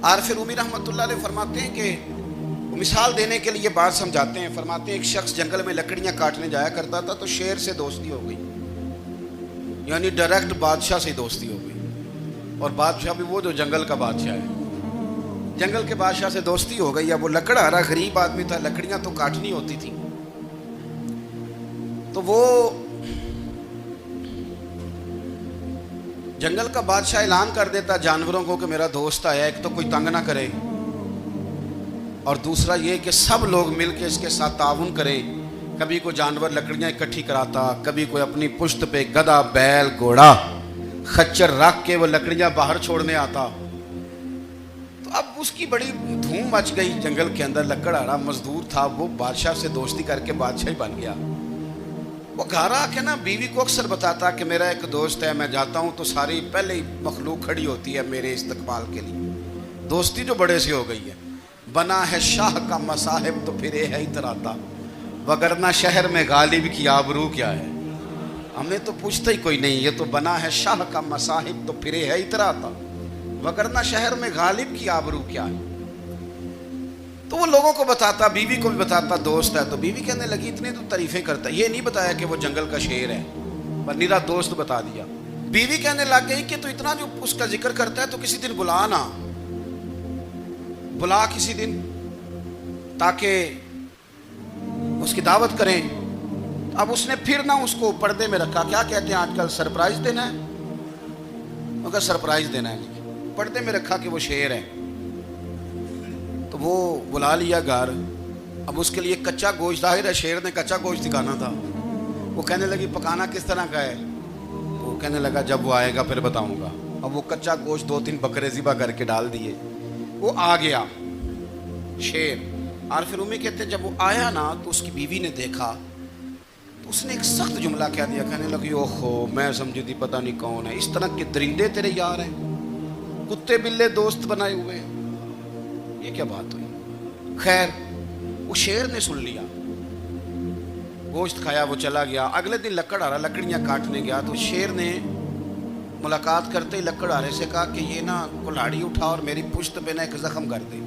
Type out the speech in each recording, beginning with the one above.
عارف رومی رحمۃ اللہ علیہ فرماتے ہیں کہ مثال دینے کے لیے یہ بات سمجھاتے ہیں. فرماتے ہیں ایک شخص جنگل میں لکڑیاں کاٹنے جایا کرتا تھا تو شیر سے دوستی ہو گئی, یعنی ڈائریکٹ بادشاہ سے دوستی ہو گئی, اور بادشاہ بھی وہ جو جنگل کا بادشاہ ہے. جنگل کے بادشاہ سے دوستی ہو گئی. اب وہ لکڑہارا غریب آدمی تھا, لکڑیاں تو کاٹنی ہوتی تھی. تو وہ جنگل کا بادشاہ اعلان کر دیتا جانوروں کو کہ میرا دوست آیا, ایک تو کوئی تنگ نہ کرے, اور دوسرا یہ کہ سب لوگ مل کے اس کے ساتھ تعاون کریں. کبھی کوئی جانور لکڑیاں اکٹھی کراتا, کبھی کوئی اپنی پشت پہ گدھا, بیل, گھوڑا, خچر رکھ کے وہ لکڑیاں باہر چھوڑنے آتا. تو اب اس کی بڑی دھوم مچ گئی جنگل کے اندر. لکڑہارا مزدور تھا, وہ بادشاہ سے دوستی کر کے بادشاہ ہی بن گیا. وہ گھر آ کے نا بیوی کو اکثر بتاتا کہ میرا ایک دوست ہے, میں جاتا ہوں تو ساری پہلے ہی مخلوق کھڑی ہوتی ہے میرے استقبال کے لیے. دوستی جو بڑے سے ہو گئی ہے. بنا ہے شاہ کا مصاحب تو پھرے ہے اتراتا, وگرنہ شہر میں غالب کی آبرو کیا ہے. ہمیں تو پوچھتا ہی کوئی نہیں, یہ تو بنا ہے شاہ کا مصاحب تو پھرے ہے اتراتا, وگرنہ شہر میں غالب کی آبرو کیا ہے. تو وہ لوگوں کو بتاتا, بیوی کو بھی بتاتا دوست ہے. تو بیوی کہنے لگی اتنی تو تعریفیں کرتا, یہ نہیں بتایا کہ وہ جنگل کا شیر ہے, پر نیرا دوست بتا دیا. بیوی کہنے لگ گئی کہ تو اتنا جو اس کا ذکر کرتا ہے تو کسی دن بلا کسی دن تاکہ اس کی دعوت کریں. اب اس نے پھر نہ اس کو پردے میں رکھا. کیا کہتے ہیں آج کل, سرپرائز دینا ہے, مگر سرپرائز دینا ہے جی. پردے میں رکھا کہ وہ شیر ہے. تو وہ بلا لیا گھر. اب اس کے لیے کچا گوشت, ظاہر ہے شیر نے کچا گوشت دکھانا تھا. وہ کہنے لگی پکانا کس طرح کا ہے. وہ کہنے لگا جب وہ آئے گا پھر بتاؤں گا. اب وہ کچا گوشت 2-3 بکرے ذبح کر کے ڈال دیے. وہ آ گیا شیر. عارف رومی کہتے جب وہ آیا نا تو اس کی بیوی نے دیکھا تو اس نے ایک سخت جملہ کہہ دیا. کہنے لگی اوہو, میں سمجھی تھی پتہ نہیں کون ہے, اس طرح کے درندے تیرے یار ہیں, کتے بلے دوست بنائے ہوئے ہیں, یہ کیا بات ہوئی. خیر وہ شیر نے سن لیا, گوشت کھایا, وہ چلا گیا. اگلے دن لکڑہارا لکڑیاں کاٹنے گیا تو شیر نے ملاقات کرتے ہی لکڑہارے سے کہا کہ یہ نا کلاڑی اٹھا اور میری پشت پہ نا ایک زخم کر دے.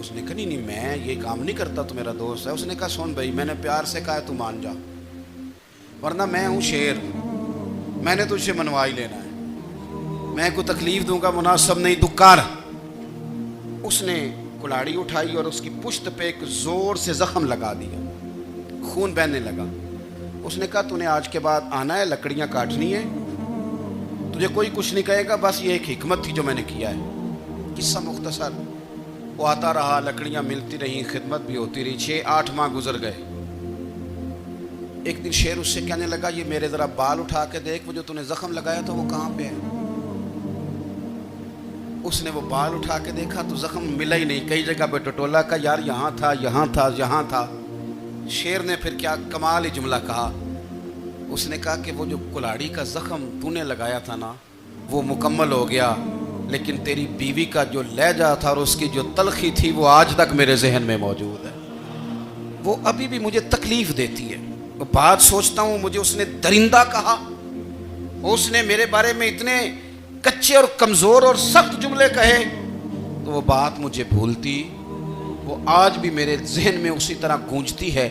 اس نے کہا نہیں میں یہ کام نہیں کرتا, تو میرا دوست ہے. اس نے کہا سن بھائی, میں نے پیار سے کہا ہے تو مان جا, ورنہ میں ہوں شیر, میں نے تجھ سے منوا ہی لینا ہے, میں کوئی تکلیف دوں گا مناسب نہیں, تو کر. اس نے کلاڑی اٹھائی اور اس کی پشت پہ ایک زور سے زخم لگا دیا, خون بہنے لگا. اس نے کہا تو نے آج کے بعد آنا ہے, لکڑیاں کاٹنی ہے, تجھے کوئی کچھ نہیں کہے گا, بس یہ ایک حکمت تھی جو میں نے کیا ہے. قصہ مختصر. وہ آتا رہا, لکڑیاں ملتی رہیں, خدمت بھی ہوتی رہی. 6-8 ماہ گزر گئے. ایک دن شیر اس سے کہنے لگا یہ میرے ذرا بال اٹھا کے دیکھ, وہ جو تو نے زخم لگایا تھا وہ کہاں پہ ہے. اس نے وہ بال اٹھا کے دیکھا تو زخم ملا ہی نہیں, کئی جگہ پہ ٹٹولا کا یار یہاں تھا یہاں تھا یہاں تھا. شیر نے پھر کیا کمال ہی جملہ کہا. اس نے کہا کہ وہ جو کلاڑی کا زخم تو نے لگایا تھا نا وہ مکمل ہو گیا, لیکن تیری بیوی کا جو لہجہ تھا اور اس کی جو تلخی تھی وہ آج تک میرے ذہن میں موجود ہے, وہ ابھی بھی مجھے تکلیف دیتی ہے. وہ بات سوچتا ہوں مجھے اس نے درندہ کہا, اس نے میرے بارے میں اتنے کچے اور کمزور اور سخت جملے کہے, تو وہ بات مجھے بھولتی, وہ آج بھی میرے ذہن میں اسی طرح گونجتی ہے.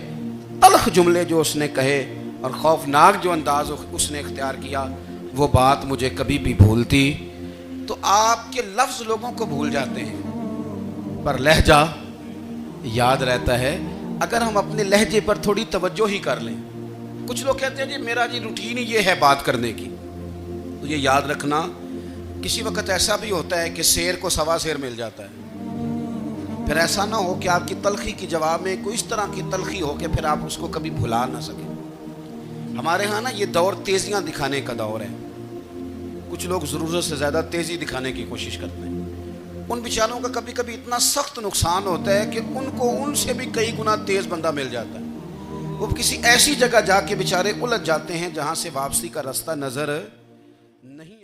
تلخ جملے جو اس نے کہے اور خوفناک جو انداز اس نے اختیار کیا, وہ بات مجھے کبھی بھی بھولتی. تو آپ کے لفظ لوگوں کو بھول جاتے ہیں, پر لہجہ یاد رہتا ہے اگر ہم اپنے لہجے پر تھوڑی توجہ ہی کر لیں. کچھ لوگ کہتے ہیں جی میرا جی روٹین ہی یہ ہے بات کرنے کی, تو یہ یاد رکھنا کسی وقت ایسا بھی ہوتا ہے کہ شیر کو سوا شیر مل جاتا ہے. پھر ایسا نہ ہو کہ آپ کی تلخی کی جواب میں کوئی اس طرح کی تلخی ہو کہ پھر آپ اس کو کبھی بھلا نہ سکیں. ہمارے ہاں نا یہ دور تیزیاں دکھانے کا دور ہے. کچھ لوگ ضرورت سے زیادہ تیزی دکھانے کی کوشش کرتے ہیں. ان بیچاروں کا کبھی کبھی اتنا سخت نقصان ہوتا ہے کہ ان کو ان سے بھی کئی گنا تیز بندہ مل جاتا ہے. وہ کسی ایسی جگہ جا کے بیچارے الجھ جاتے ہیں جہاں سے واپسی کا راستہ نظر نہیں